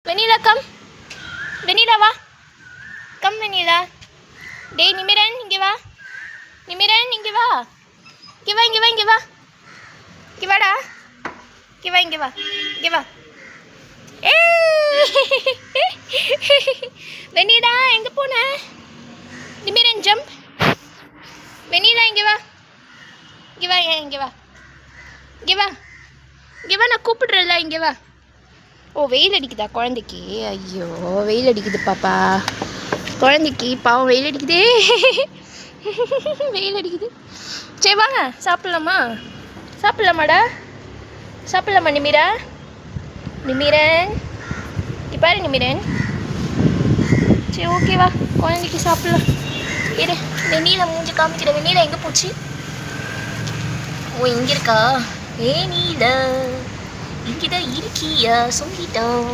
வெண்ணிலா come. வெண்ணிலா வா. Come வெண்ணிலா. டேய் நிமிரன் இங்கே வா. நிமிரன் இங்கே வா. இங்கே வா இங்கே வா இங்கே வா. இங்கே வாடா. இங்கே வா இங்கே வா. இங்கே வா. வெண்ணிலா எங்கே போன? நிமிரன் ஜம்ப். வெண்ணிலா இங்கே வா. இங்கே வா இங்கே வா. இங்கே வா. இங்கே வா நான் கூப்பிடுறேன்ல இங்கே வா. ஓ வெயில் அடிக்குதா குழந்தைக்கு? ஐயோ வெயில் அடிக்குது பாப்பா. குழந்தைக்கு பாவம் வெயில் அடிக்குதே. வெயில் அடிக்குது. சரி வாங்க சாப்பிட்லாமா? சாப்பிட்லாமாடா? சாப்பிட்லாமா நிமிரா? நிமிரன் இங்கே பாரு நிமிரன். சரி ஓகேவா குழந்தைக்கு சாப்பிட்லாம். இரு வெண்ணிலா மூஞ்சி காமிக்கிற. வெண்ணிலா எங்கே போச்சு? ஓ இங்கே இருக்கா? வெண்ணிலா இங்கே தான் இருக்கியா? சொல்லிட்டோம்.